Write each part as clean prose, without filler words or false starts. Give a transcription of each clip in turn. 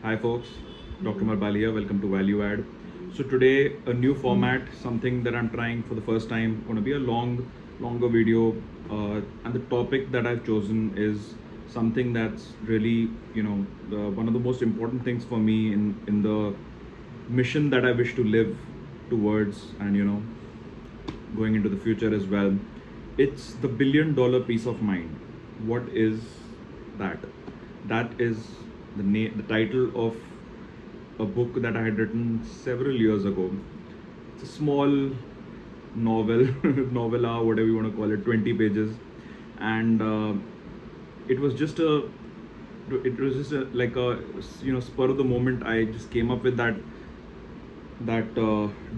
Hi folks, Dr. Omar here. Welcome to Value Add. So today a new format, something that I'm trying for the first time. Going to be a longer video, and the topic that I've chosen is something that's really, one of the most important things for me in the mission that I wish to live towards, and going into the future as well. It's the $1 billion peace of mind. What is that? That is the title of a book that I had written several years ago. It's a small novel, novella, whatever you want to call it, 20 pages, and it was just a, like a spur of the moment. I just came up with that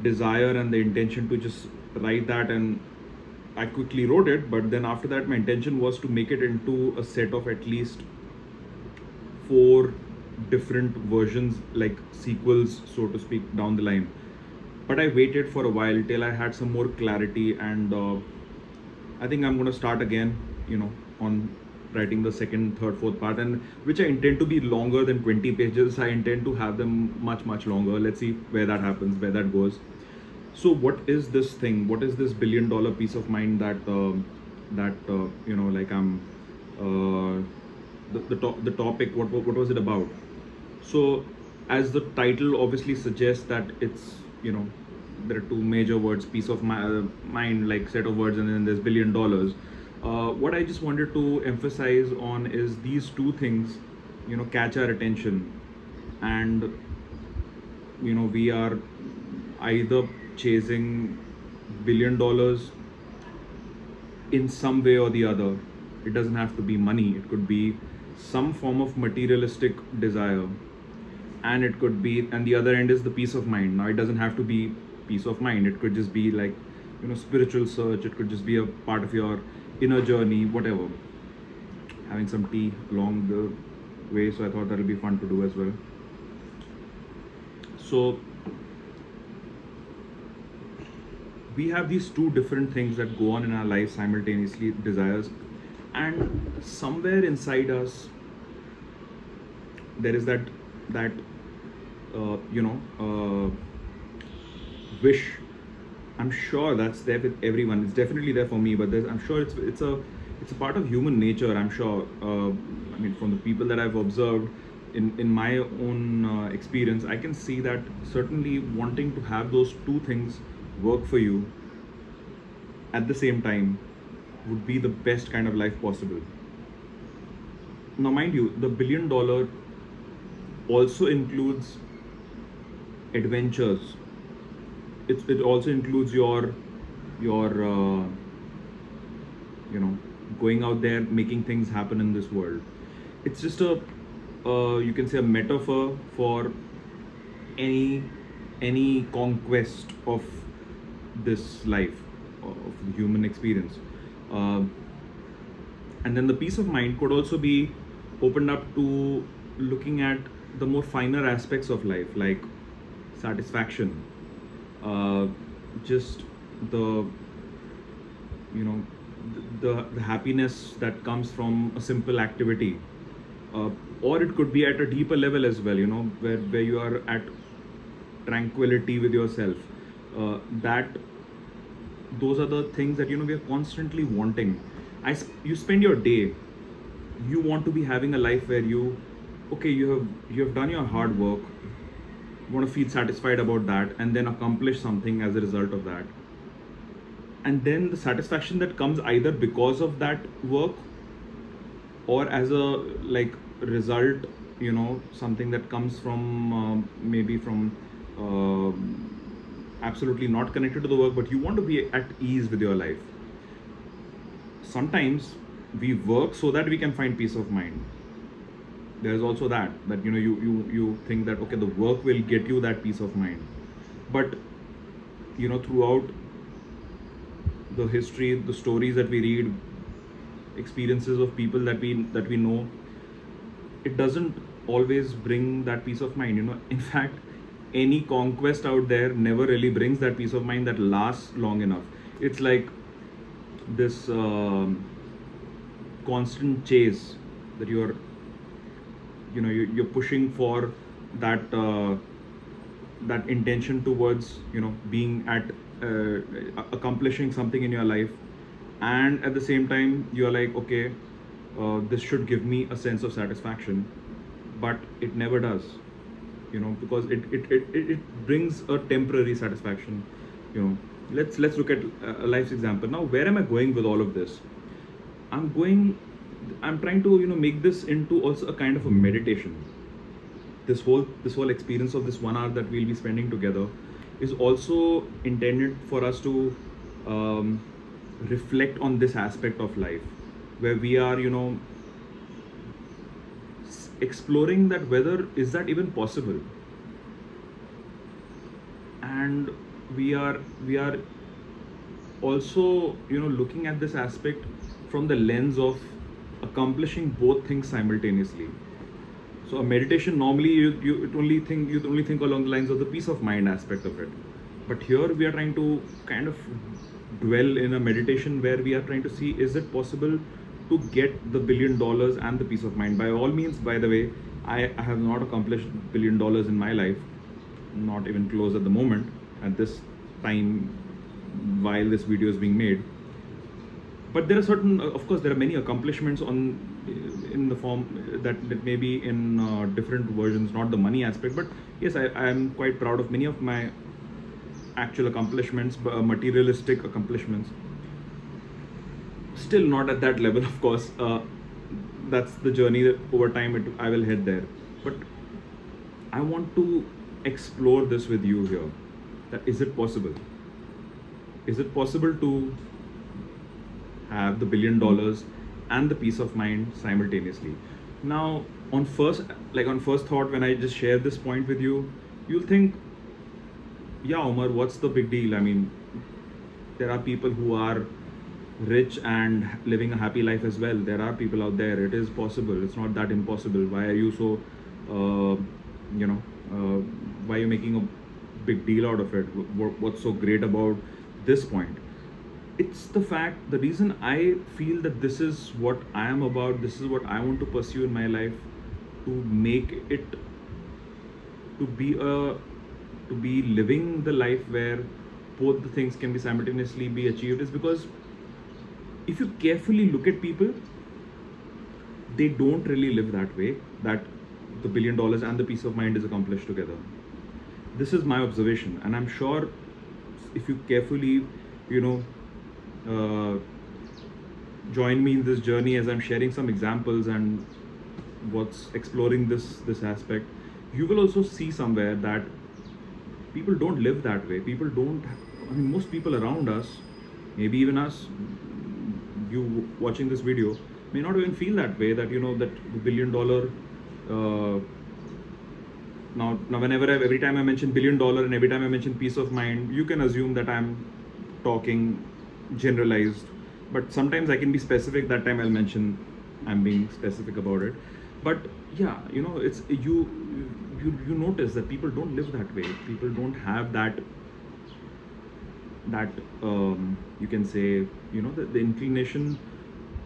desire and the intention to just write that, and I quickly wrote it. But then after that, my intention was to make it into a set of at least four different versions, like sequels, so to speak, down the line. But I waited for a while till I had some more clarity, and I think I'm going to start again, on writing the second, third, fourth part, and which I intend to be longer than 20 pages. I intend to have them much longer. Let's see where that happens, where that goes. So what is this thing? What is this $1 billion peace of mind that like I'm the topic? What was it about? So as the title obviously suggests, that it's there are two major words: peace of mind, like set of words, and then there's $1 billion. What I just wanted to emphasize on is these two things catch our attention, and we are either chasing $1 billion in some way or the other. It doesn't have to be money, it could be some form of materialistic desire, and it could be, and the other end is the peace of mind. Now it doesn't have to be peace of mind, it could just be like spiritual search, it could just be a part of your inner journey, whatever. Having some tea along the way, so I thought that'll be fun to do as well. So we have these two different things that go on in our life simultaneously, desires, and somewhere inside us there is that wish. I'm sure that's there with everyone. It's definitely there for me, but I'm sure it's a part of human nature. I'm sure. I mean, from the people that I've observed in my own experience, I can see that certainly wanting to have those two things work for you at the same time would be the best kind of life possible. Now, mind you, the $1 billion also includes adventures. It also includes your going out there, making things happen in this world. It's just a you can say a metaphor for any conquest of this life, of the human experience. And then the peace of mind could also be opened up to looking at the more finer aspects of life, like satisfaction, just the the happiness that comes from a simple activity, or it could be at a deeper level as well, where you are at tranquility with yourself. That those are the things that we are constantly wanting. You spend your day, you want to be having a life where you have done your hard work, you want to feel satisfied about that, and then accomplish something as a result of that. And then the satisfaction that comes either because of that work, or as a result, something that comes from maybe from absolutely not connected to the work, but you want to be at ease with your life. Sometimes we work so that we can find peace of mind. There's also that you think that okay, the work will get you that peace of mind, but throughout the history, the stories that we read, experiences of people that we know, it doesn't always bring that peace of mind. In fact, any conquest out there never really brings that peace of mind that lasts long enough. It's like this constant chase that you're pushing for that that intention towards, you know, being at accomplishing something in your life, and at the same time you're like, okay, this should give me a sense of satisfaction, but it never does, you know, because it brings a temporary satisfaction, you know. Let's look at a life's example. Now, where am I going with all of this? i'm going I'm trying to, you know, make this into also a kind of a meditation. This whole experience of this 1 hour that we'll be spending together is also intended for us to um, reflect on this aspect of life, where we are, you know, exploring that whether is that even possible, and we are also, you know, looking at this aspect from the lens of accomplishing both things simultaneously. So a meditation, normally you only think along the lines of the peace of mind aspect of it, but here we are trying to kind of dwell in a meditation where we are trying to see, is it possible to get the $1 billion and the peace of mind? By all means, by the way, I have not accomplished $1 billion in my life, not even close at the moment, at this time while this video is being made. But there are certain, of course, there are many accomplishments on in the form that may be in different versions, not the money aspect, but yes, I am quite proud of many of my actual accomplishments, materialistic accomplishments. Still not at that level, of course. That's the journey that over time I will head there. But I want to explore this with you here. That is it possible? Is it possible to have the $1 billion and the peace of mind simultaneously? Now, on first thought, when I just share this point with you, you'll think, yeah, Omar, what's the big deal? I mean, there are people who are rich and living a happy life as well. There are people out there. It is possible. It's not that impossible. Why are you so, you know, why are you making a big deal out of it? What's so great about this point? It's the fact, the reason I feel that this is what I am about, this is what I want to pursue in my life, to make it, to be a, to be living the life where both the things can be simultaneously be achieved, is because if you carefully look at people, they don't really live that way, that the $1 billion and the peace of mind is accomplished together. This is my observation, and I'm sure if you carefully, you know, join me in this journey as I'm sharing some examples and what's exploring this aspect, you will also see somewhere that people don't live that way. People don't, I mean, most people around us, maybe even us, you watching this video, may not even feel that way, that, you know, that the $1 billion, now whenever every time I mention $1 billion and every time I mention peace of mind, you can assume that I'm talking generalized, but sometimes I can be specific. That time I'll mention I'm being specific about it. But yeah, you know, it's you notice that people don't live that way. People don't have that you can say, you know, the inclination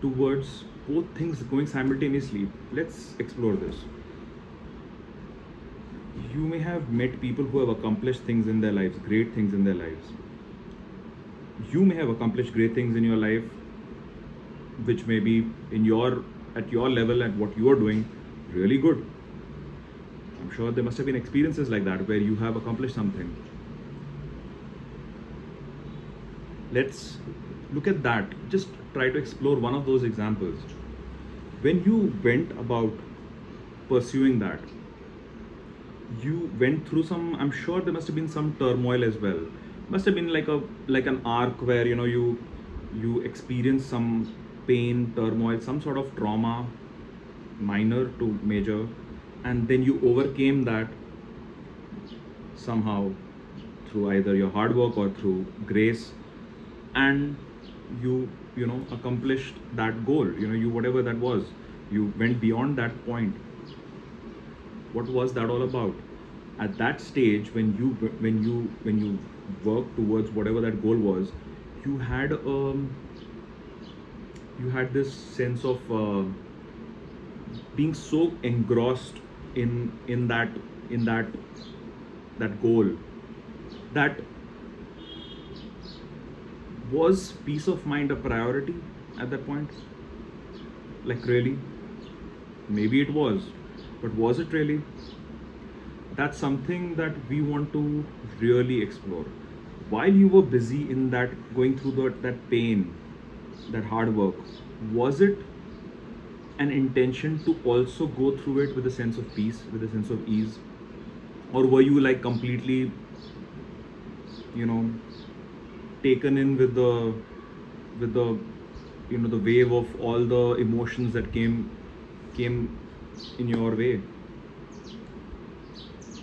towards both things going simultaneously. Let's explore this. You may have met people who have accomplished things in their lives, great things in their lives. You may have accomplished great things in your life, which may be in your, at your level, at what you are doing, really good. I'm sure there must have been experiences like that where you have accomplished something. Let's look at that. Just try to explore one of those examples. When you went about pursuing that, you went through some, I'm sure there must have been some turmoil as well. Must have been like an arc where, you know, you experienced some pain, turmoil, some sort of trauma, minor to major, and then you overcame that somehow through either your hard work or through grace, and you know, accomplished that goal. You know, you, whatever that was, you went beyond that point. What was that all about? At that stage, when you worked towards whatever that goal was, you had this sense of being so engrossed in that in that goal. That was peace of mind a priority at that point? Like, really? Maybe it was, but was it really? That's something that we want to really explore. While you were busy in that, going through that pain, that hard work, was it an intention to also go through it with a sense of peace, with a sense of ease? Or were you like completely, you know, taken in with the the wave of all the emotions that came in your way?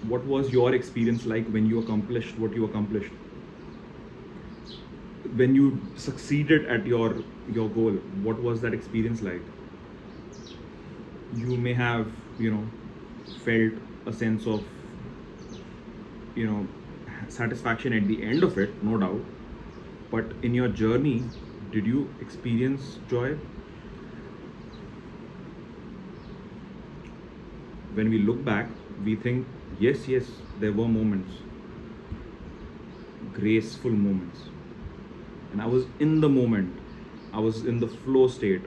What was your experience like when you accomplished what you accomplished, when you succeeded at your goal? What was that experience like? You may have felt a sense of you know satisfaction at the end of it, no doubt, but in your journey, did you experience joy? When we look back, we think, yes, there were moments, graceful moments, and I was in the moment, I was in the flow state.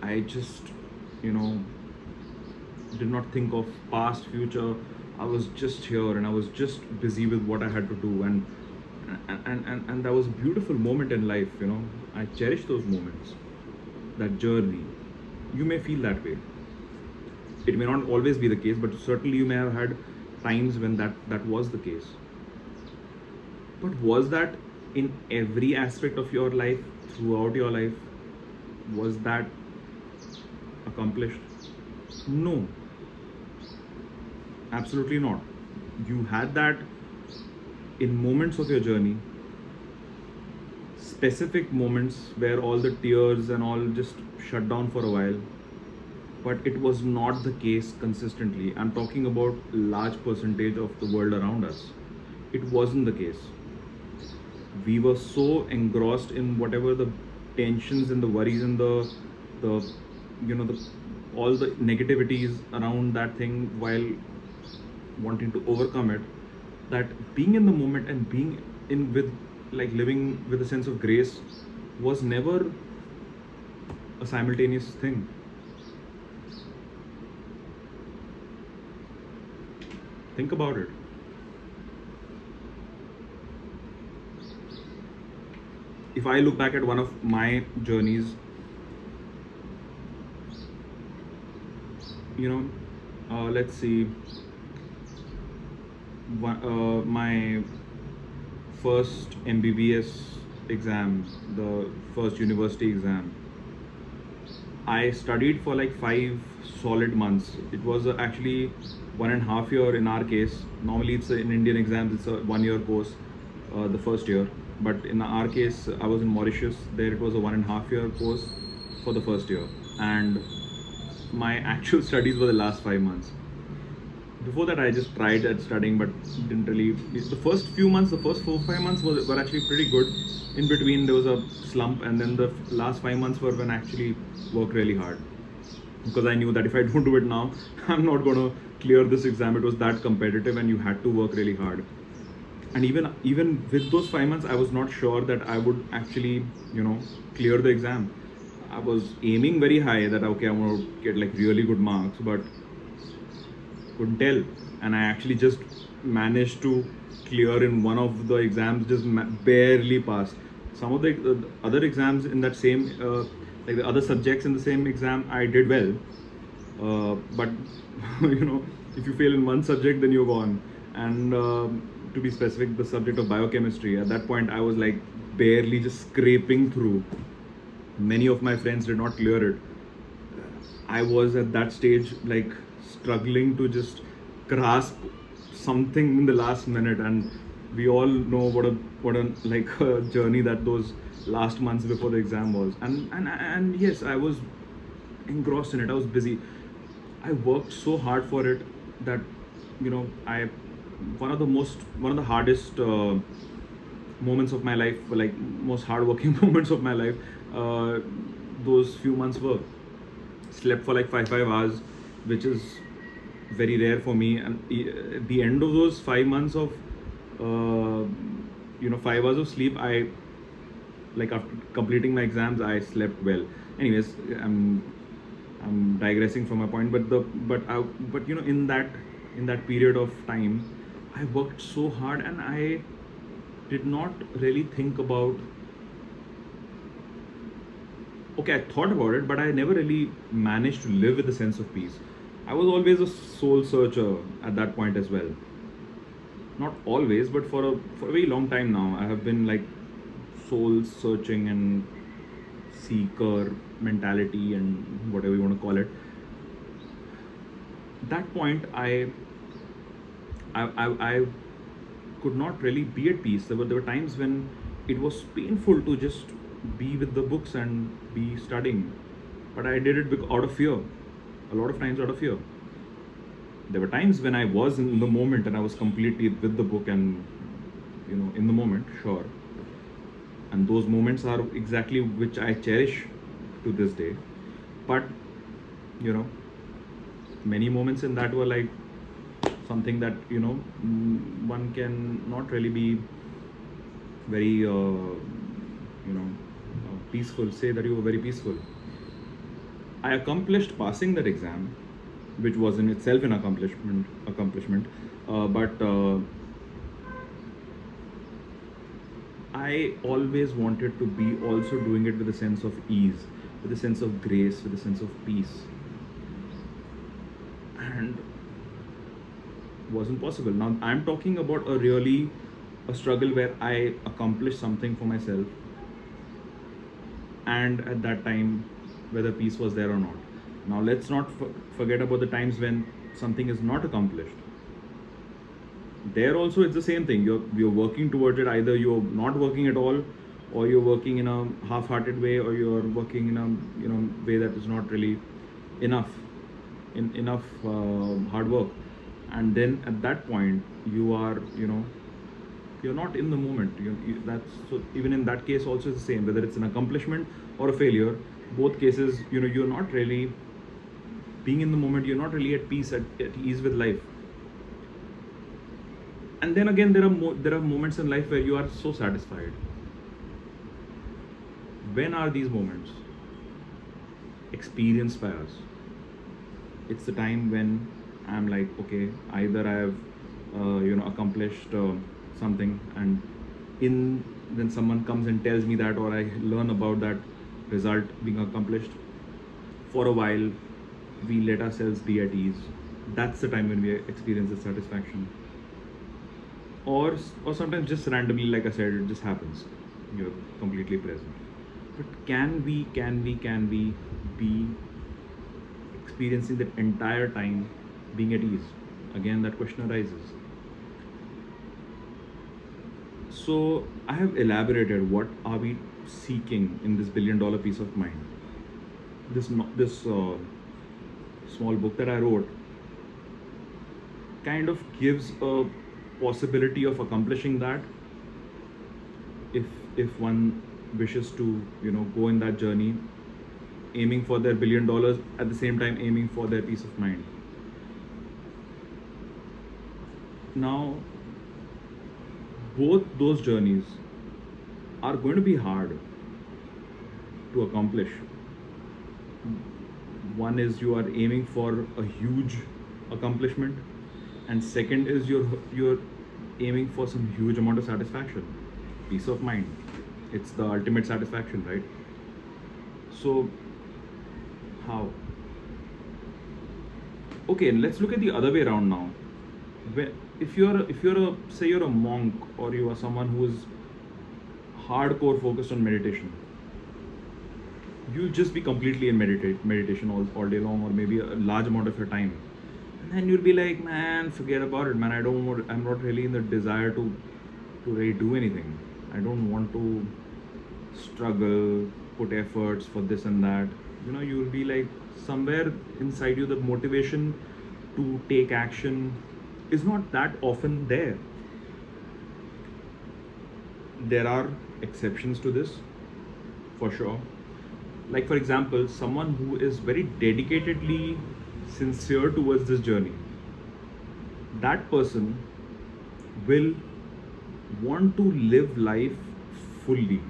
I just you know did not think of past, future. I was just here and I was just busy with what I had to do, and that was a beautiful moment in life. I cherish those moments, that journey. You may feel that way. It may not always be the case, but certainly you may have had times when that was the case. But was that in every aspect of your life, throughout your life? Was that accomplished? No, absolutely not. You had that in moments of your journey, specific moments where all the tears and all just shut down for a while, but it was not the case consistently. I'm talking about large percentage of the world around us. It wasn't the case. We were so engrossed in whatever the tensions and the worries and the all the negativities around that thing, while wanting to overcome it, that being in the moment and being in with living with a sense of grace was never a simultaneous thing. Think about it. If I look back at one of my journeys, let's see, my first MBBS exam, the first university exam, I studied for like 5 solid months. It was actually 1.5 year in our case. Normally, in Indian exams, it's a 1 year course, the first year. But in our case, I was in Mauritius. There, it was a 1.5 year course for the first year, and my actual studies were the last 5 months. Before that, I just tried at studying, but didn't really. The first few months, the first 4-5 months were actually pretty good. In between, there was a slump, and then the last 5 months were when I actually worked really hard, because I knew that if I don't do it now, I'm not going to clear this exam. It was that competitive, and you had to work really hard. And even with those 5 months, I was not sure that I would actually clear the exam. I was aiming very high that okay, I want to get like really good marks, but couldn't tell. And I actually just managed to clear in one of the exams, just barely passed. Some of the other exams in that same like the other subjects in the same exam, I did well, but if you fail in one subject, then you're gone. And to be specific, the subject of biochemistry, at that point I was like barely just scraping through. Many of my friends did not clear it. I was at that stage like struggling to just grasp something in the last minute, and we all know what a like a journey that those last months before the exam was. And yes, I was engrossed in it. I was busy. I worked so hard for it that I one of the hardest moments of my life, like most hardworking moments of my life, those few months were. Slept for like 5 hours, which is very rare for me. And at the end of those 5 months of, 5 hours of sleep, I, like, after completing my exams, I slept well. Anyways, I'm digressing from my point, but in that period of time, I worked so hard, and I did not really think about. Okay, I thought about it, but I never really managed to live with a sense of peace. I was always a soul searcher at that point as well. Not always, but for a very long time now, I have been like soul searching and seeker mentality and whatever you want to call it. That point, I could not really be at peace. There were times when it was painful to just be with the books and be studying, but I did it out of fear. A lot of times out of fear. There were times when I was in the moment and I was completely with the book and in the moment, sure. And those moments are exactly which I cherish to this day. But many moments in that were like something that one can not really be very peaceful. Say that you were very peaceful. I accomplished passing that exam, which was in itself an accomplishment. But I always wanted to be also doing it with a sense of ease, with a sense of grace, with a sense of peace, and wasn't possible. Now I'm talking about a struggle where I accomplished something for myself, and at that time, whether peace was there or not. Now let's not forget about the times when something is not accomplished. There also it's the same thing. You're working towards it. Either you're not working at all, or you're working in a half-hearted way, or you're working in a way that is not really enough hard work. And then at that point you are you're not in the moment. That's so. Even in that case also it's the same. Whether it's an accomplishment or a failure, both cases you're not really being in the moment. You're not really at peace, at ease with life. And then again, there are moments in life where you are so satisfied. When are these moments experienced by us? It's the time when I'm like, okay, either I have accomplished something, and when someone comes and tells me that, or I learn about that result being accomplished, for a while we let ourselves be at ease. That's the time when we experience the satisfaction. Or sometimes just randomly, like I said, it just happens. You're completely present. But can we be experiencing that entire time being at ease? Again, that question arises. So I have elaborated what are we seeking in this $1 billion peace of mind. This small book that I wrote kind of gives a possibility of accomplishing that, if one wishes to go in that journey, aiming for their $1 billion, at the same time aiming for their peace of mind. Now both those journeys are going to be hard to accomplish. One is you are aiming for a huge accomplishment, and second is you're aiming for some huge amount of satisfaction, peace of mind. It's the ultimate satisfaction, right? So how? Okay, let's look at the other way around now. If you're say you're a monk, or you are someone who is hardcore focused on meditation, you'll just be completely in meditation all day long, or maybe a large amount of your time. And then you'll be like, man, forget about it, man. I'm not really in the desire to really do anything. I don't want to struggle, put efforts for this and that. You'll be like, somewhere inside you, the motivation to take action is not that often there. There are exceptions to this, for sure. Like, for example, someone who is very dedicatedly sincere towards this journey, that person will want to live life fully,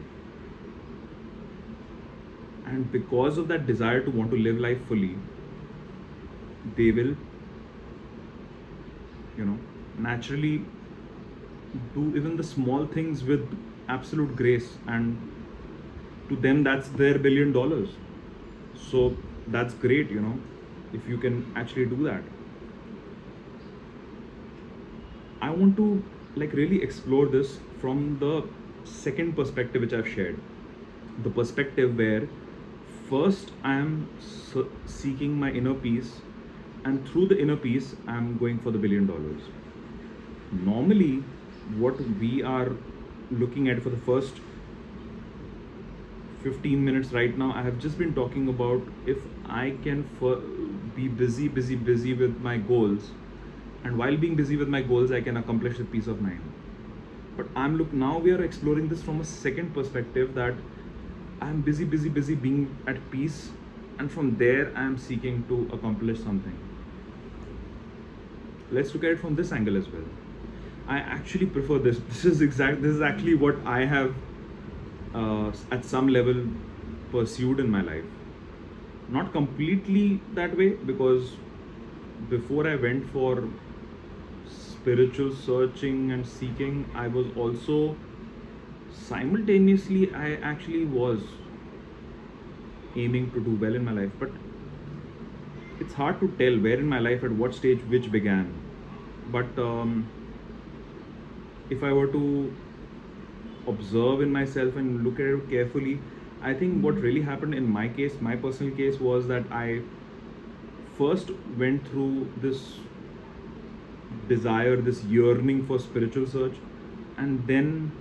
and because of that desire to want to live life fully, they will, naturally do even the small things with absolute grace, and to them that's their $1 billion. So that's great, if you can actually do that. I want to really explore this from the second perspective which I've shared, the perspective where first I am seeking my inner peace, and through the inner peace I'm going for the $1 billion. Normally, what we are looking at for the first 15 minutes right now, I have just been talking about if I can be busy with my goals, and while being busy with my goals, I can accomplish with peace of mind. But now we are exploring this from a second perspective, that I'm busy being at peace, and from there I am seeking to accomplish something. Let's look at it from this angle as well. I actually prefer this. This is actually what I have at some level pursued in my life. Not completely that way, because before I went for spiritual searching and seeking, I was also simultaneously, I actually was aiming to do well in my life. But it's hard to tell where in my life, at what stage, which began. But if I were to observe in myself and look at it carefully, I think what really happened in my case, my personal case, was that I first went through this desire, this yearning for spiritual search, and then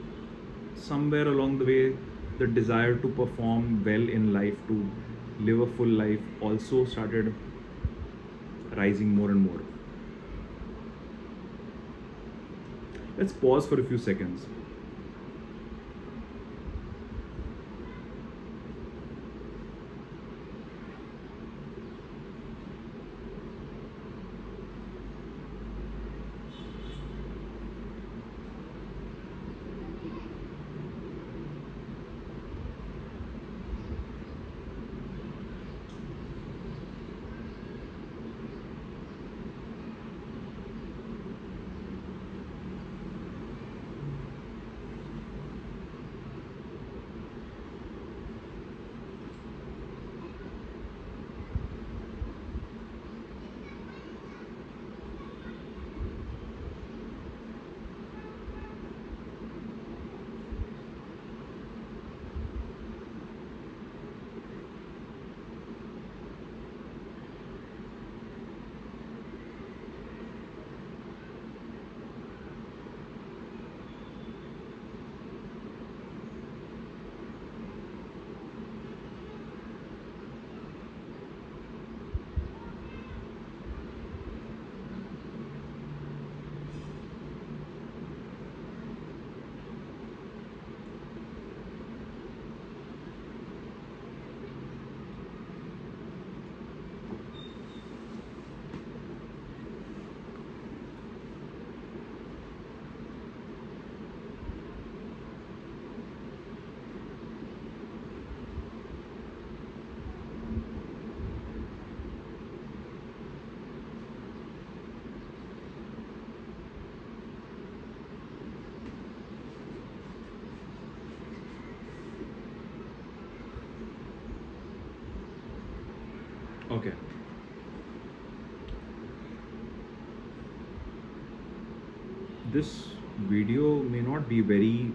somewhere along the way, the desire to perform well in life, to live a full life, also started rising more and more. Let's pause for a few seconds. Okay. This video may not be very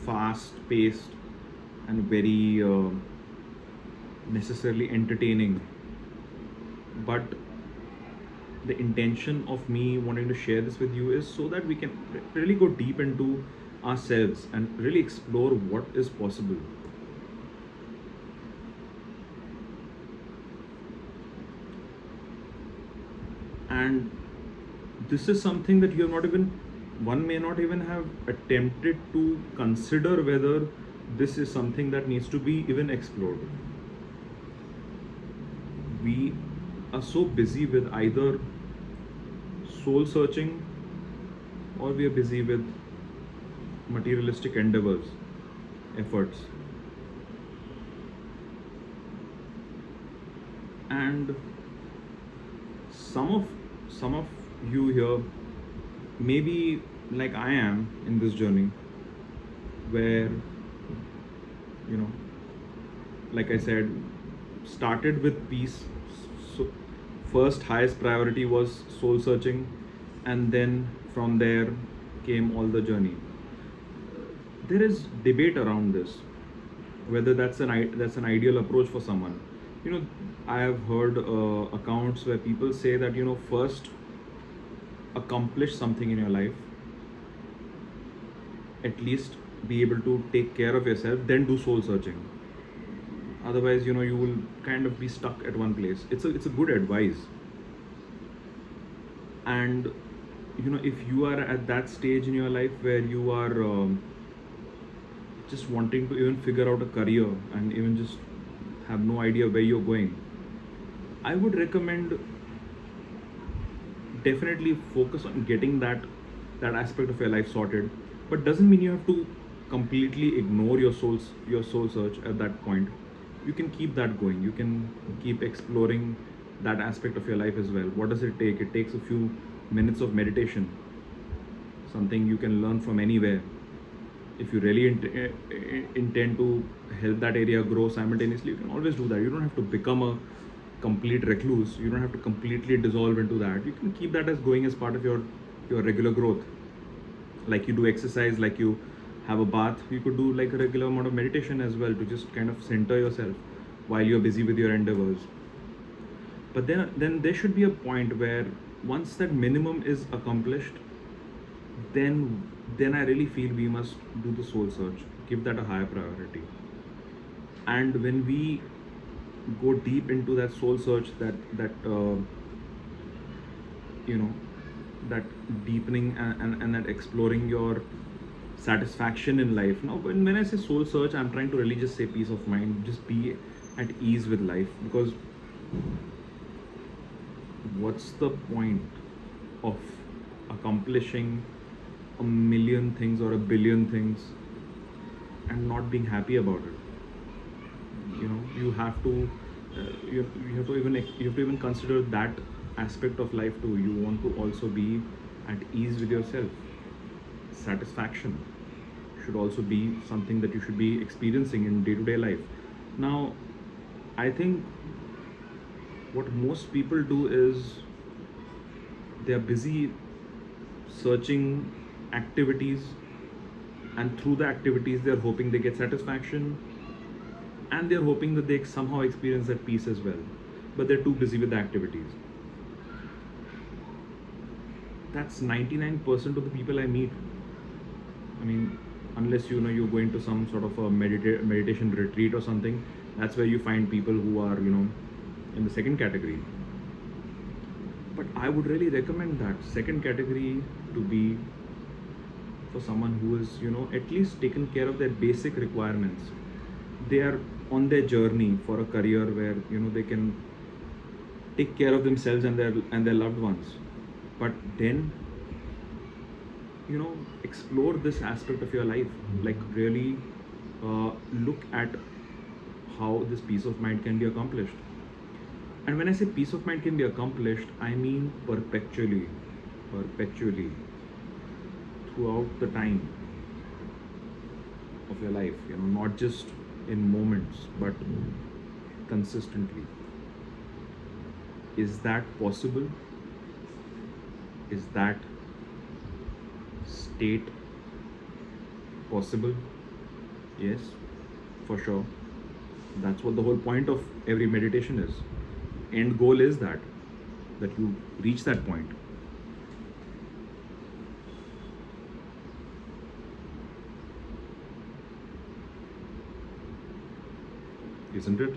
fast paced and very necessarily entertaining, but the intention of me wanting to share this with you is so that we can really go deep into ourselves and really explore what is possible. And this is something that you have not even, one may not even have attempted to consider whether this is something that needs to be even explored. We are so busy with either soul searching, or we are busy with materialistic endeavors, efforts. And some of some of you here maybe like I am in this journey where, you know, like I said, started with peace. So first highest priority was soul searching, and then from there came all the journey. There is debate around this, whether that's an ideal approach for someone. You know, I have heard accounts where people say that, you know, first accomplish something in your life, at least be able to take care of yourself, then do soul searching. Otherwise, you know, you will kind of be stuck at one place. It's a good advice. And you know, if you are at that stage in your life where you are just wanting to even figure out a career and even just have no idea where you're going, I would recommend definitely focus on getting that aspect of your life sorted. But doesn't mean you have to completely ignore your soul search at that point. You can keep that going. You can keep exploring that aspect of your life as well. What does it take? It takes a few minutes of meditation, something you can learn from anywhere. If you really intend to help that area grow simultaneously, you can always do that. You don't have to become a complete recluse. You don't have to completely dissolve into that. You can keep that as going as part of your regular growth. Like you do exercise, like you have a bath, you could do like a regular amount of meditation as well to just kind of center yourself while you're busy with your endeavors. But then there should be a point where once that minimum is accomplished, then I really feel we must do the soul search, give that a higher priority. And when we go deep into that soul search, that you know, that deepening and that exploring your satisfaction in life. Now, when I say soul search, I'm trying to really just say peace of mind, just be at ease with life. Because what's the point of accomplishing a million things or a billion things and not being happy about it? You know, you have to you have to even consider that aspect of life too. You want to also be at ease with yourself. Satisfaction should also be something that you should be experiencing in day-to-day life. Now, I think what most people do is they are busy searching activities, and through the activities they're hoping they get satisfaction, and they're hoping that they somehow experience that peace as well, but they're too busy with the activities. That's 99% of the people I meet. I mean, unless you know you're going to some sort of a meditation retreat or something, that's where you find people who are, you know, in the second category. But I would really recommend that second category to be for someone who is, you know, at least taken care of their basic requirements. They are on their journey for a career where, you know, they can take care of themselves and their loved ones. But then, you know, explore this aspect of your life, like really look at how this peace of mind can be accomplished. And when I say peace of mind can be accomplished, I mean perpetually throughout the time of your life, you know, not just in moments but consistently. Is that possible? Is that state possible? Yes, for sure. That's what the whole point of every meditation is. End goal is that you reach that point. Isn't it?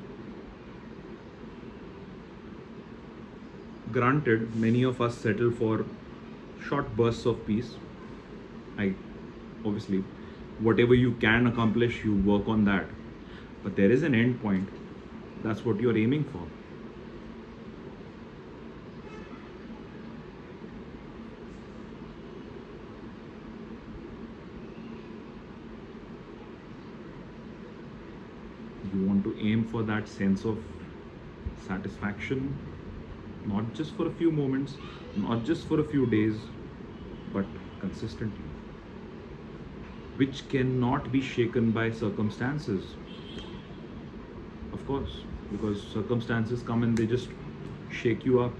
Granted, many of us settle for short bursts of peace. I obviously, whatever you can accomplish, you work on that. But there is an end point. That's what you're aiming for. aim for that sense of satisfaction, not just for a few moments, not just for a few days, but consistently, which cannot be shaken by circumstances. Of course, because circumstances come and they just shake you up.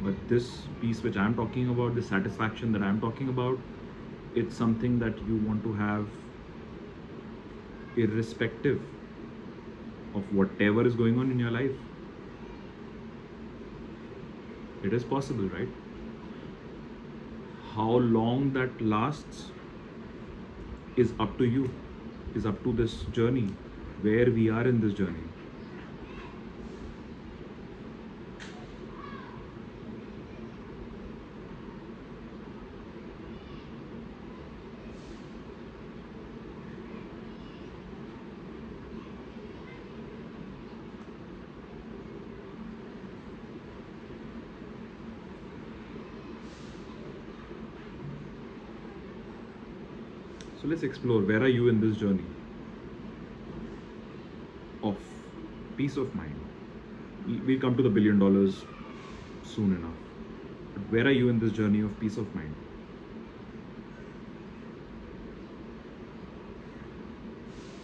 But this piece which I'm talking about, the satisfaction that I'm talking about, it's something that you want to have irrespective of whatever is going on in your life. It is possible, right? How long that lasts is up to you, is up to this journey, where we are in this journey. So let's explore, where are you in this journey of peace of mind? We'll come to the $1 billion soon enough. But where are you in this journey of peace of mind?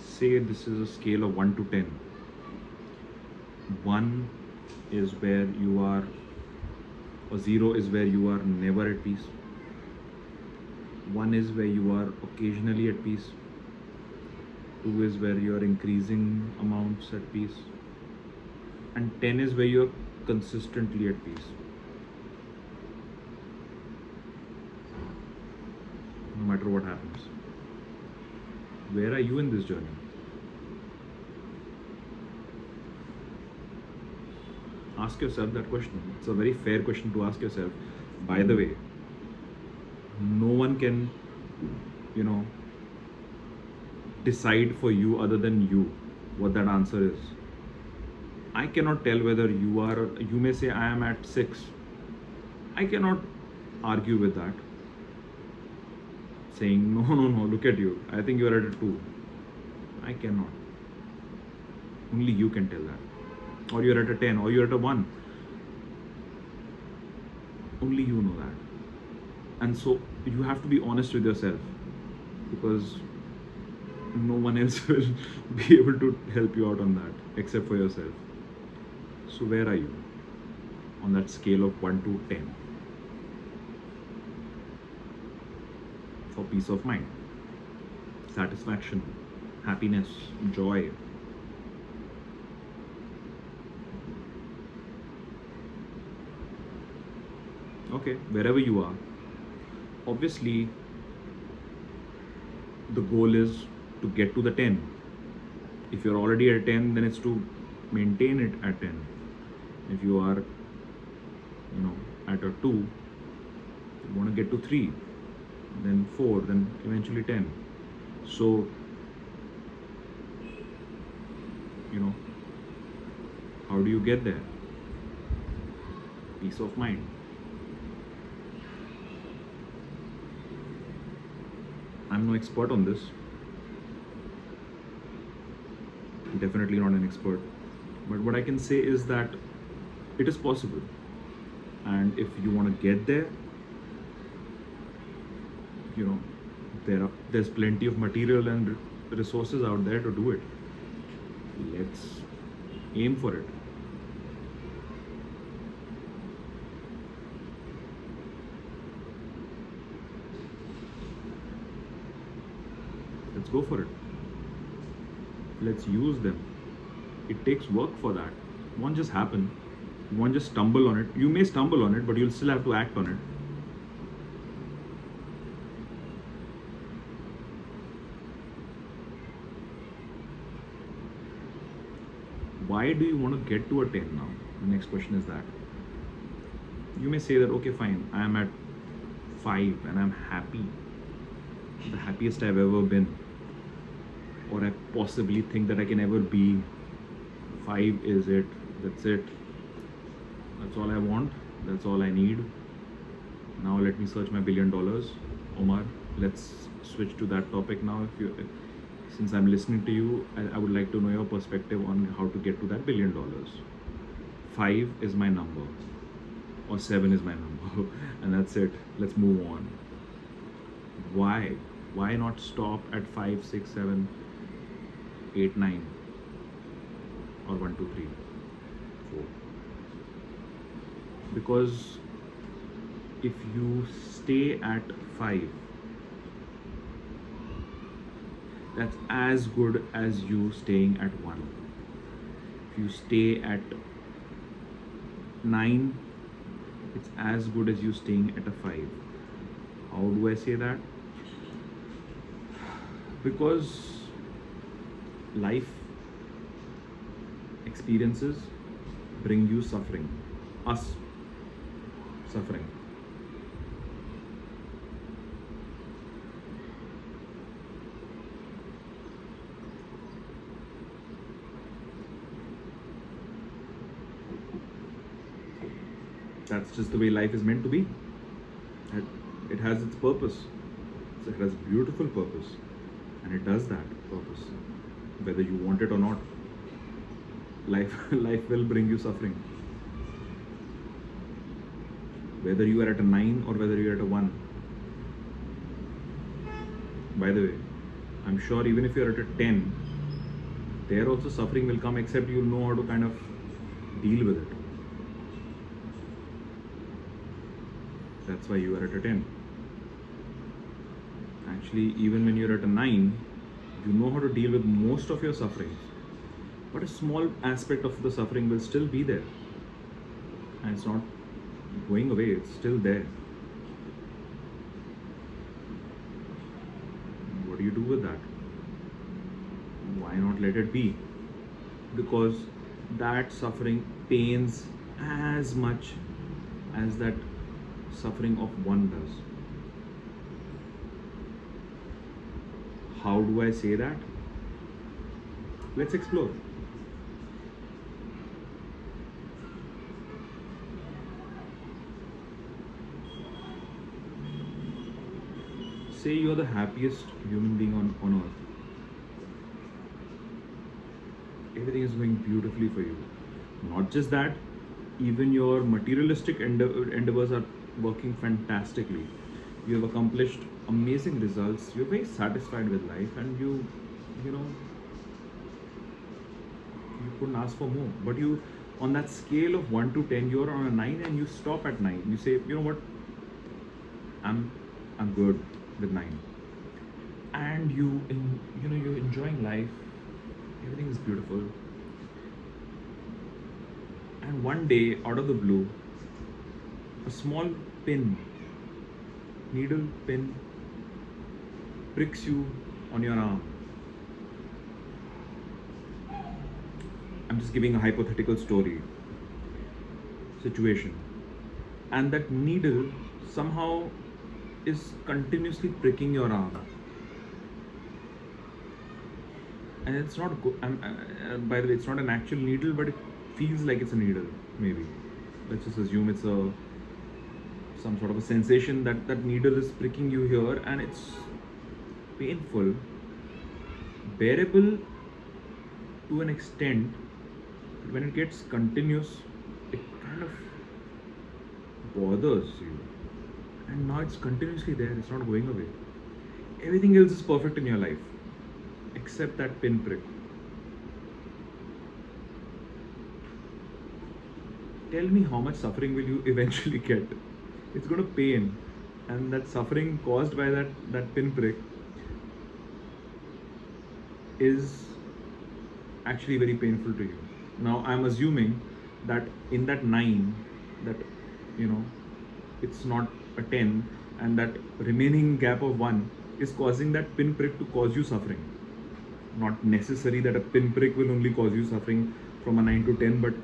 Say this is a scale of 1 to 10. 1 is where you are, or 0 is where you are never at peace. 1 is where you are occasionally at peace. 2 is where you are increasing amounts at peace. And 10 is where you are consistently at peace. No matter what happens. Where are you in this journey? Ask yourself that question. It's a very fair question to ask yourself. By the way, no one can, decide for you other than you what that answer is. I cannot tell whether you may say I am at 6. I cannot argue with that. Saying, no, look at you. I think you are at a 2. I cannot. Only you can tell that. Or you're at a 10, or you're at a 1. Only you know that. And so you have to be honest with yourself, because no one else will be able to help you out on that except for yourself. So where are you on that scale of 1 to 10 for peace of mind, satisfaction, happiness, joy? Okay, wherever you are, obviously the goal is to get to the 10. If you're already at 10, then it's to maintain it at 10. If you are at a 2, you want to get to 3, then 4, then eventually 10. So how do you get there? Peace of mind. I'm no expert on this. Definitely not an expert. But what I can say is that it is possible. And if you want to get there, there's plenty of material and resources out there to do it. Let's aim for it. Let's go for it. Let's use them. It takes work for that. It won't just happen. You won't just stumble on it. You may stumble on it, but you'll still have to act on it. Why do you want to get to a 10 now? The next question is that. You may say that, okay, fine, I am at 5 and I'm happy. The happiest I've ever been. Or I possibly think that I can ever be. 5 is it. That's it. That's all I want. That's all I need. Now let me search my $1 billion. Omar, let's switch to that topic now. Since I'm listening to you, I would like to know your perspective on how to get to that $1 billion. 5 is my number, or 7 is my number, and that's it. Let's move on. Why? Why not stop at 5, 6, 7, 8, 9, or 1, 2, 3, 4? Because if you stay at 5, that's as good as you staying at 1. If you stay at 9, it's as good as you staying at a 5. How do I say that? Because life experiences bring you suffering, us suffering. That's just the way life is meant to be. It has its purpose. It has a beautiful purpose, and it does that purpose, whether you want it or not. Life will bring you suffering, whether you are at a 9 or whether you are at a 1. By the way, I'm sure even if you're at a 10, there also suffering will come, except you'll know how to kind of deal with it. That's why you are at a 10. Actually, even when you're at a 9, you know how to deal with most of your sufferings, but a small aspect of the suffering will still be there, and it's not going away, it's still there. What do you do with that? Why not let it be? Because that suffering pains as much as that suffering of 1 does. How do I say that? Let's explore. Say you're the happiest human being on earth. Everything is going beautifully for you. Not just that, even your materialistic endeavors are working fantastically. You have accomplished amazing results. You're very satisfied with life, and you know, you couldn't ask for more. But you, on that scale of 1 to 10, you're on a 9, and you stop at 9. You say, you know what? I'm good with 9. And you're enjoying life. Everything is beautiful. And one day, out of the blue, a small needle pin, pricks you on your arm. I'm just giving a hypothetical situation. And that needle somehow is continuously pricking your arm. And it's not by the way, it's not an actual needle, but it feels like it's a needle, maybe. Let's just assume it's some sort of a sensation that needle is pricking you here, and it's painful, bearable to an extent. When it gets continuous, it kind of bothers you, and now it's continuously there, it's not going away. Everything else is perfect in your life except that pinprick. Tell me, how much suffering will you eventually get? It's going to pain, and that suffering caused by that pinprick is actually very painful to you. Now I'm assuming that in that 9, that it's not a 10, and that remaining gap of 1 is causing that pinprick to cause you suffering. Not necessary that a pinprick will only cause you suffering from a 9 to 10, but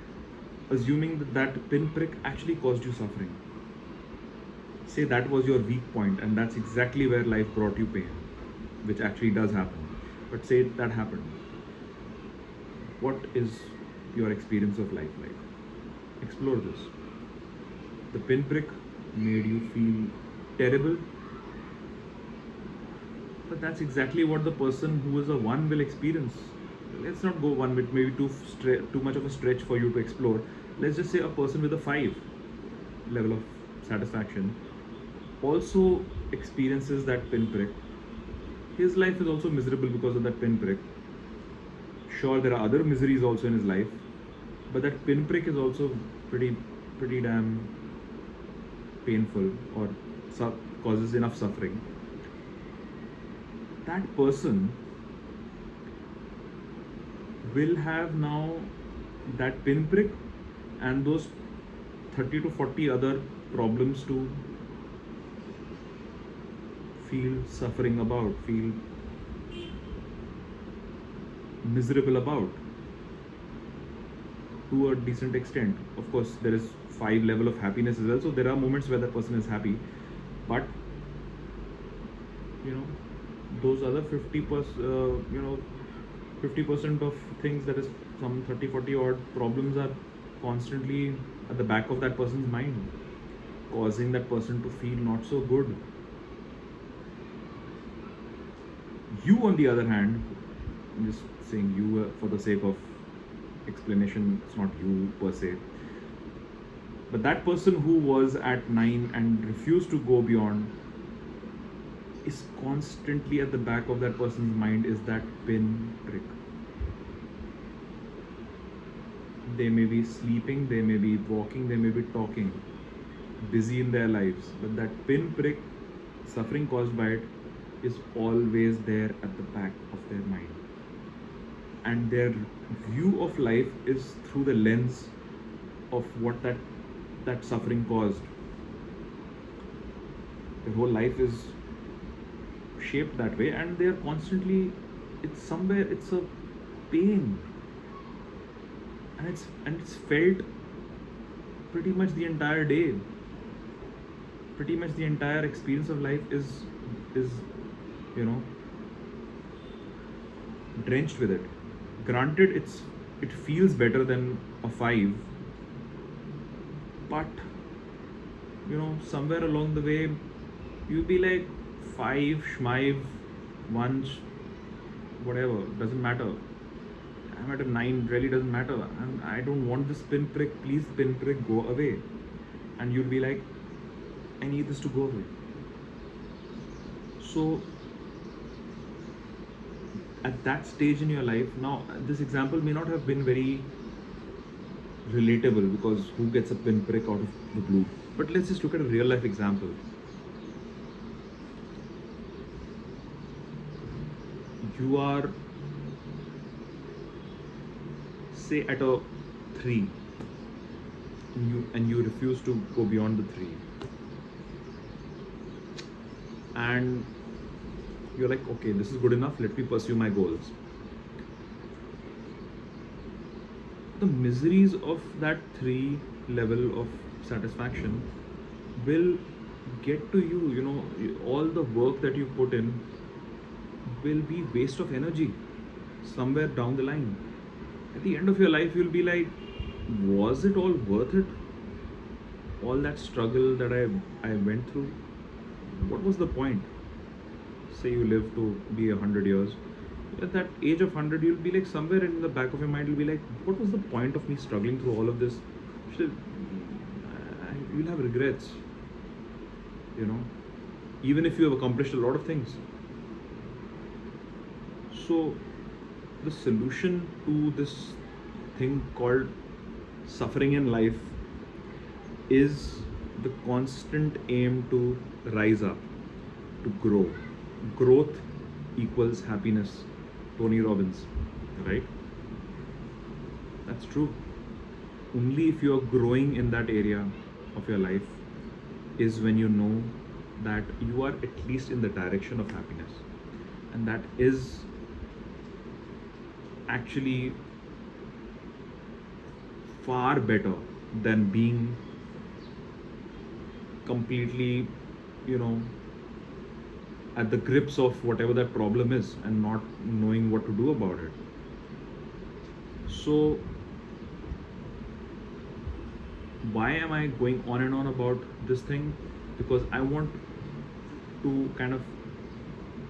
assuming that pinprick actually caused you suffering. Say that was your weak point, and that's exactly where life brought you pain, which actually does happen. But say that happened. What is your experience of life like? Explore this. The pinprick made you feel terrible, But that's exactly what the person who is a one will experience. Let's not go one with maybe too much of a stretch for you to explore. Let's just say a person with a five level of satisfaction also experiences that pinprick. His life is also miserable because of that pinprick. Sure, there are other miseries also in his life, but that pinprick is also pretty damn painful or causes enough suffering. That person will have now that pinprick and those 30 to 40 other problems to feel suffering about, feel miserable about to a decent extent. Of course, there is 5 level of happiness as well, so there are moments where that person is happy, but you know, those other 50% of things, that is some 30-40 odd problems, are constantly at the back of that person's mind, causing that person to feel not so good. You, on the other hand, I'm just saying you for the sake of explanation, it's not you per se, but that person who was at 9 and refused to go beyond, is constantly at the back of that person's mind is that pin prick. They may be sleeping, they may be walking, they may be talking, busy in their lives, but that pin prick, suffering caused by it, is always there at the back of their mind. And their view of life is through the lens of what that suffering caused. Their whole life is shaped that way, and they are constantly, it's a pain, and it's felt pretty much the entire day. Pretty much the entire experience of life is drenched with it. Granted, it feels better than a 5, but somewhere along the way you'll be like 5 schmive 1 whatever, doesn't matter. I'm at a 9, really doesn't matter, and I don't want this pinprick, please pinprick go away. And you'll be like, I need this to go away. So at that stage in your life, now this example may not have been very relatable, because who gets a pinprick out of the blue? But let's just look at a real life example. You are, say, at a 3, and you refuse to go beyond the 3, and you're like, okay, this is good enough, let me pursue my goals. The miseries of that 3 level of satisfaction will get to you. All the work that you put in will be waste of energy somewhere down the line. At the end of your life, you'll be like, was it all worth it? All that struggle that I went through, what was the point? Say you live to be 100 years. At that age of 100, you'll be like, somewhere in the back of your mind, you'll be like, what was the point of me struggling through all of this? You'll have regrets, even if you have accomplished a lot of things. So the solution to this thing called suffering in life is the constant aim to rise up, to grow. Growth equals happiness. Tony Robbins, right? That's true. Only if you're growing in that area of your life is when you know that you are at least in the direction of happiness. And that is actually far better than being completely, at the grips of whatever that problem is and not knowing what to do about it. So why am I going on and on about this thing? Because I want to kind of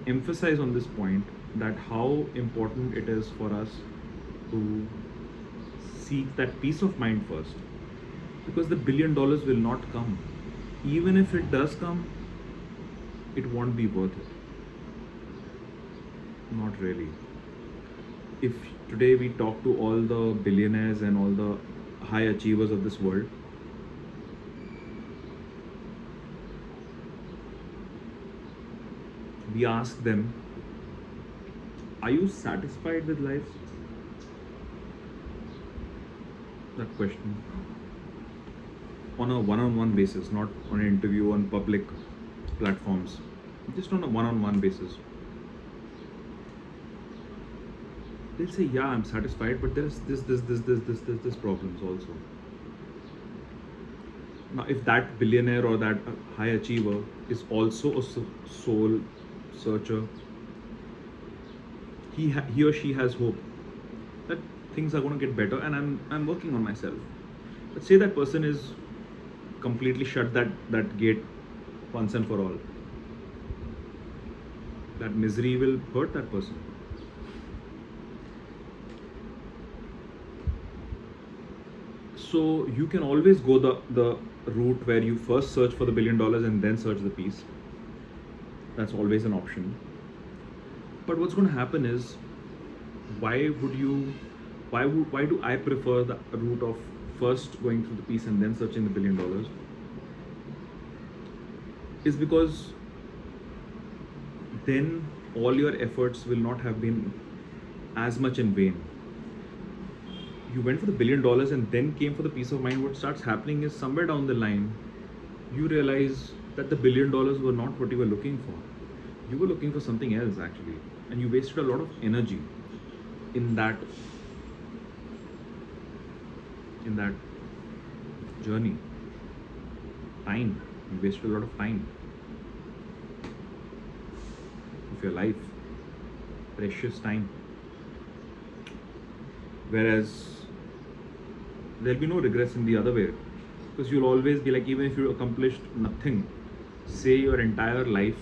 emphasize on this point that how important it is for us to seek that peace of mind first, because the $1 billion will not come. Even if it does come, it won't be worth it. Not really. If today we talk to all the billionaires and all the high achievers of this world, we ask them, are you satisfied with life? That question. On a one-on-one basis, not on an interview on public platforms, just on a one-on-one basis. They'll say, yeah, I'm satisfied, but there's this problems also. Now, if that billionaire or that high achiever is also a soul searcher, he or she has hope that things are going to get better, and I'm working on myself. But say that person is completely shut that gate once and for all. That misery will hurt that person. So you can always go the route where you first search for the $1 billion and then search the peace. That's always an option. But what's going to happen is, why do I prefer the route of first going through the peace and then searching the $1 billion? Is because then all your efforts will not have been as much in vain. You went for the $1 billion and then came for the peace of mind. What starts happening is, somewhere down the line, you realize that the $1 billion were not what you were looking for. You were looking for something else actually, and you wasted a lot of energy in that journey. Time. You wasted a lot of time of your life, precious time. Whereas there'll be no regrets in the other way, because you'll always be like, even if you accomplished nothing, say your entire life,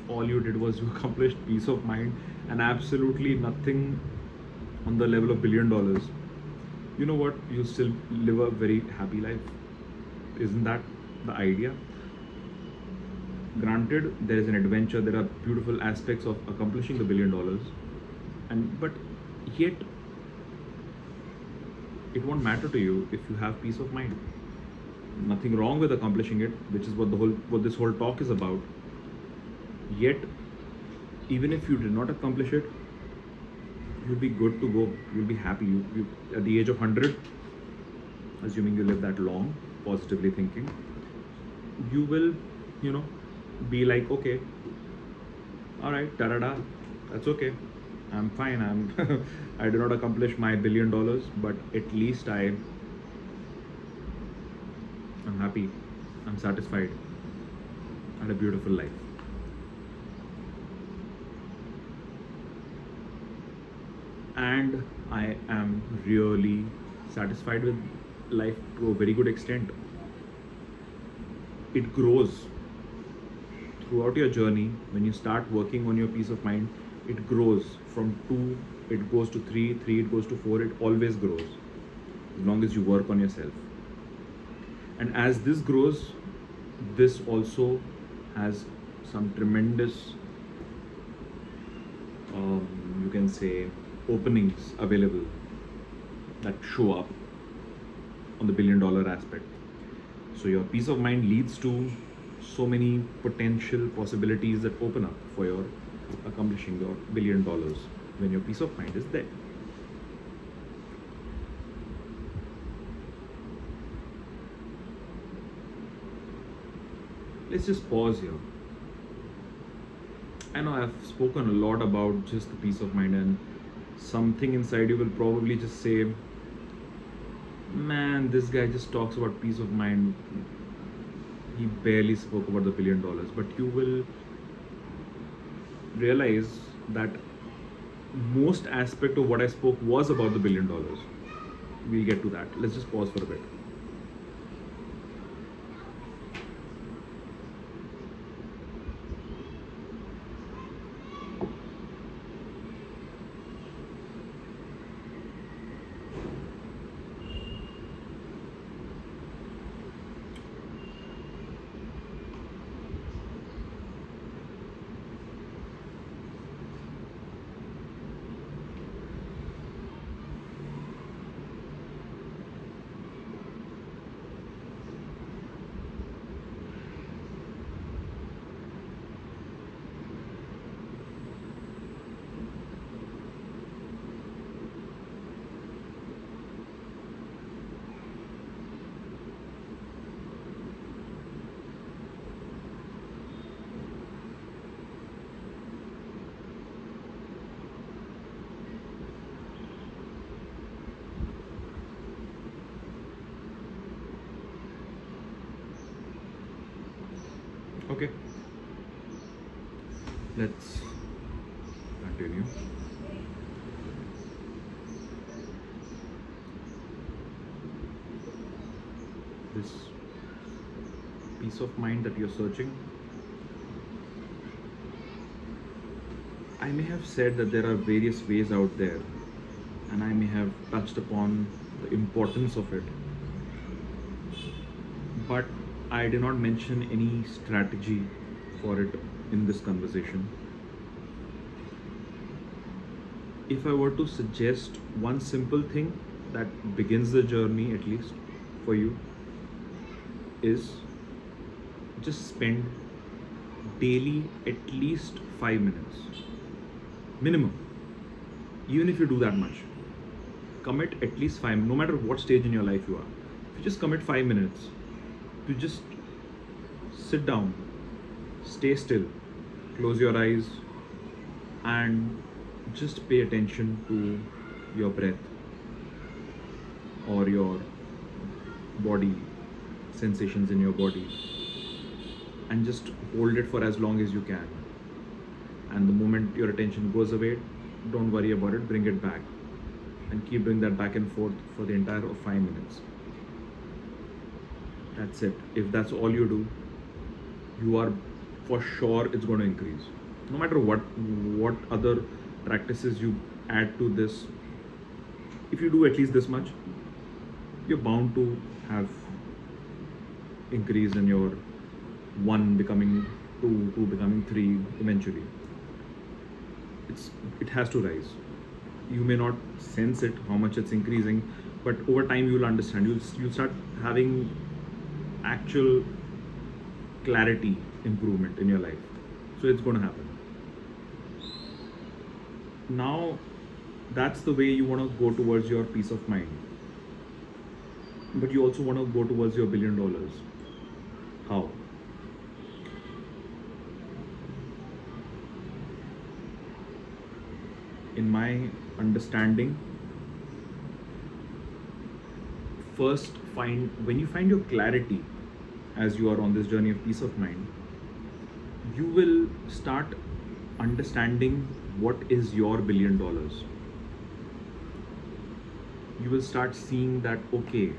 all you did was you accomplished peace of mind and absolutely nothing on the level of $1 billion, you know what, you still live a very happy life. Isn't that the idea? Granted, there is an adventure, there are beautiful aspects of accomplishing the $1 billion, but yet it won't matter to you if you have peace of mind. Nothing wrong with accomplishing it, which is what this whole talk is about. Yet, even if you did not accomplish it, you'll be good to go. You'll be happy. You at the age of 100, assuming you live that long, positively thinking, you will, be like, okay, all right, da-da-da, that's okay. I'm fine. I did not accomplish my $1 billion, but at least I'm happy. I'm satisfied. I had a beautiful life. And I am really satisfied with life to a very good extent. It grows throughout your journey. When you start working on your peace of mind, it grows from 2, it goes to 3, it goes to 4, it always grows, as long as you work on yourself. And as this grows, this also has some tremendous, you can say, openings available that show up on the $1 billion aspect. So your peace of mind leads to so many potential possibilities that open up for your accomplishing your $1 billion when your peace of mind is there. Let's just pause here. I know I've spoken a lot about just the peace of mind, and something inside you will probably just say, man, this guy just talks about peace of mind. He barely spoke about the $1 billion. But you will realize that most aspect of what I spoke was about the $1 billion. We'll get to that. Let's just pause for a bit. Okay, let's continue. This peace of mind that you're searching, I may have said that there are various ways out there, and I may have touched upon the importance of it, but I did not mention any strategy for it in this conversation. If I were to suggest one simple thing that begins the journey, at least for you, is just spend daily at least 5 minutes minimum. Even if you do that much, commit at least 5, no matter what stage in your life you are. If you just commit 5 minutes to just sit down, stay still, close your eyes, and just pay attention to your breath or your body, sensations in your body, and just hold it for as long as you can. And the moment your attention goes away, don't worry about it, bring it back, and keep doing that back and forth for the entire of 5 minutes. That's it. If that's all you do, you are for sure it's going to increase. No matter what other practices you add to this, if you do at least this much, you're bound to have increase in your 1 becoming 2, 2 becoming 3 eventually. It has to rise. You may not sense it how much it's increasing, but over time you'll understand. You'll start having actual clarity improvement in your life. So it's going to happen. Now that's the way you want to go towards your peace of mind, but you also want to go towards your $1 billion. How? In my understanding, first when you find your clarity as you are on this journey of peace of mind, you will start understanding what is your $1 billion. You will start seeing that, okay,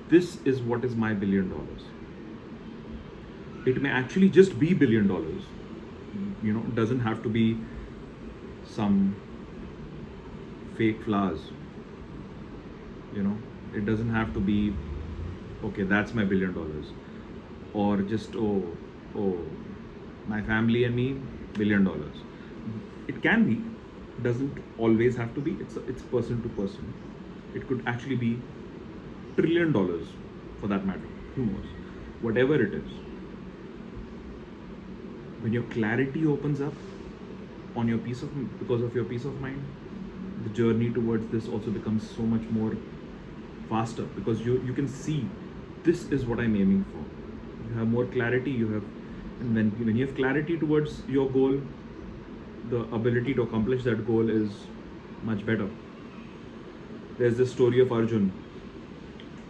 this is what is my $1 billion. It may actually just be $1 billion. It doesn't have to be some fake flowers. It doesn't have to be, okay, that's my $1 billion, or just oh, my family and me, $1 billion. It can be, doesn't always have to be. It's person to person. It could actually be $1 trillion for that matter. Who knows? Whatever it is. When your clarity opens up on your because of your peace of mind, the journey towards this also becomes so much more faster, because you can see this is what I'm aiming for. You have more clarity. And when you have clarity towards your goal, the ability to accomplish that goal is much better. There's this story of Arjun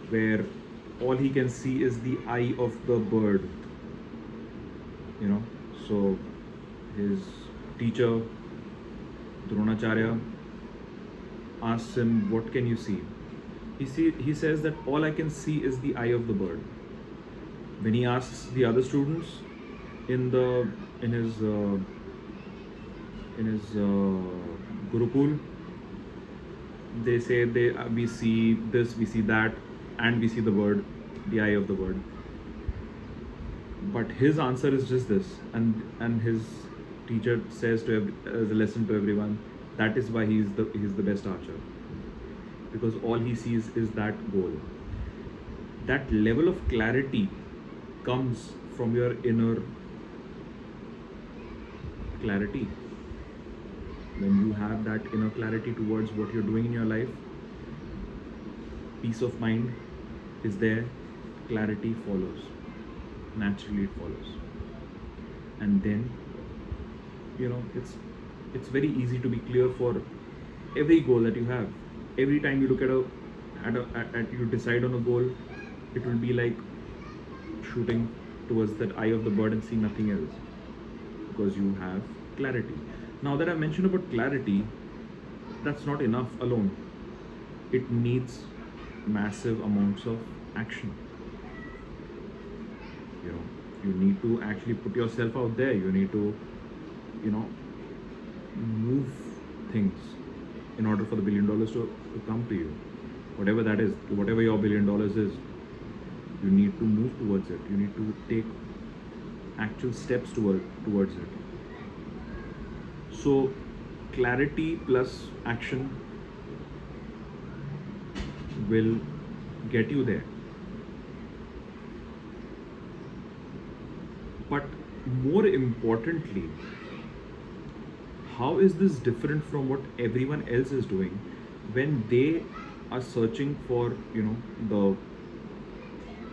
where all he can see is the eye of the bird. So his teacher Dronacharya asks him, what can you see? He says that all I can see is the eye of the bird. When he asks the other students in his Gurukul, they say we see this, we see that, and we see the bird, the eye of the bird. But his answer is just this, and his teacher says as a lesson to everyone, that is why he's the best archer, because all he sees is that goal. That level of clarity comes from your inner clarity. When you have that inner clarity towards what you're doing in your life, peace of mind is there, clarity follows. Naturally it follows. And then, it's very easy to be clear for every goal that you have. Every time you look at you decide on a goal, it will be like shooting towards that eye of the bird and see nothing else, because you have clarity. Now that I mentioned about clarity, that's not enough alone. It needs massive amounts of action. You know, you need to actually put yourself out there. You need to, you know, move things in order for the $1 billion to come to you. Whatever that is, whatever your $1 billion is, you need to move towards it. You need to take actual steps towards it. So clarity plus action will get you there. But more importantly, how is this different from what everyone else is doing when they are searching for, you know, the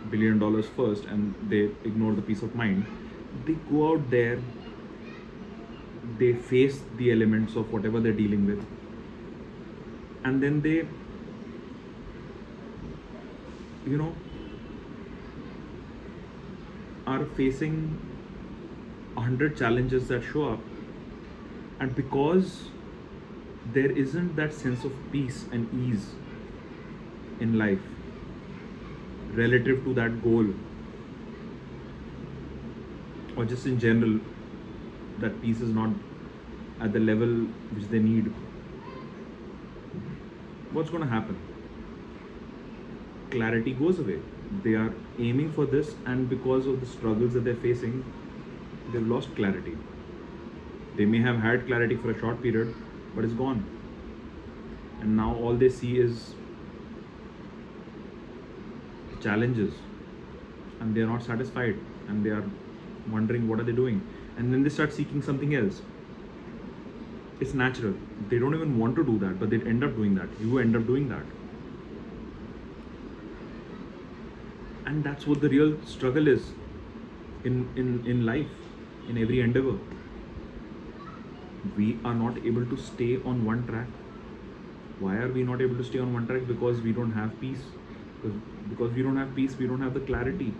$1 billion first, and they ignore the peace of mind? They go out there, they face the elements of whatever they're dealing with, and then they, you know, are facing 100 challenges that show up, and because there isn't that sense of peace and ease in life relative to that goal, or just in general, that peace is not at the level which they need, what's going to happen? Clarity goes away. They are aiming for this, and because of the struggles that they're facing, they've lost clarity. They may have had clarity for a short period, but it's gone. And now all they see is the challenges, and they are not satisfied, and they are wondering what are they doing, and then they start seeking something else. It's natural. They don't even want to do that, but they end up doing that. You end up doing that. And that's what the real struggle is in life, in every endeavor. We are not able to stay on one track. Why are we not able to stay on one track? Because we don't have peace. Because we don't have peace, we don't have the clarity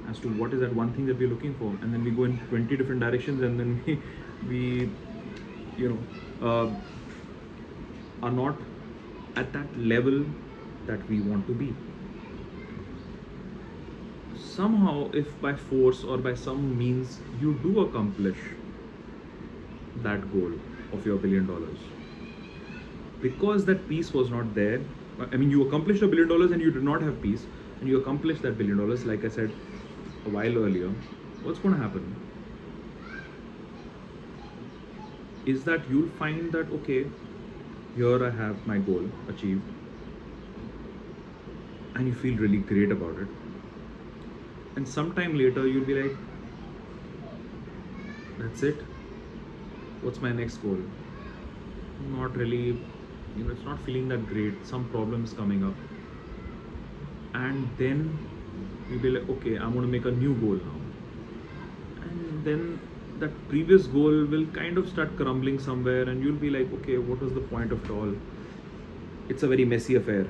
as to what is that one thing that we're looking for. And then we go in 20 different directions, and then we are not at that level that we want to be. Somehow, if by force or by some means you do accomplish that goal of your $1 billion, because that peace was not there, I mean, you accomplished $1 billion and you did not have peace, and you accomplished that $1 billion, like I said a while earlier, what's going to happen is that you'll find that, okay, here I have my goal achieved, and you feel really great about it. And sometime later you'll be like, that's it, what's my next goal? Not really, it's not feeling that great, some problems coming up. And then you'll be like, okay, I'm going to make a new goal now. And then that previous goal will kind of start crumbling somewhere, and you'll be like, okay, what was the point of it all? It's a very messy affair.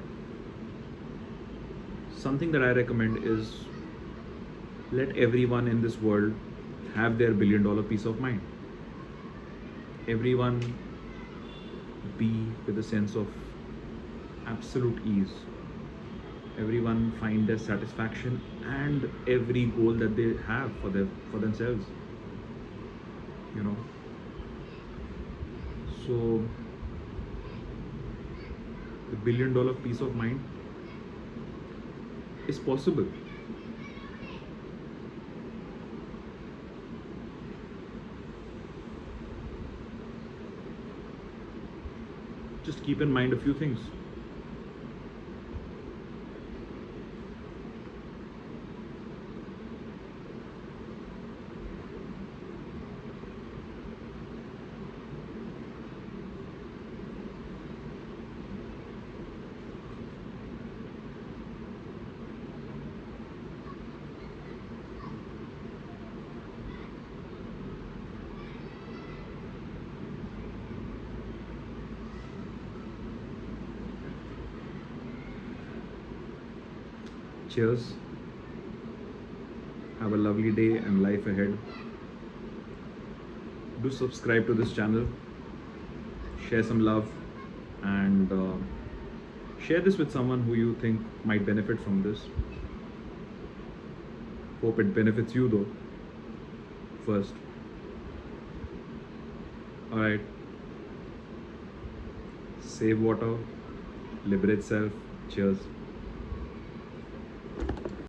Something that I recommend is, let everyone in this world have their $1 billion peace of mind. Everyone be with a sense of absolute ease. Everyone find their satisfaction and every goal that they have for themselves. So the $1 billion peace of mind is possible. Just keep in mind a few things. Cheers. Have a Have a lovely day and life ahead. Do subscribe to this channel, share some love, and share this with someone who you think might benefit from this. Hope it benefits you though, first. Alright. Save water, liberate self. Cheers.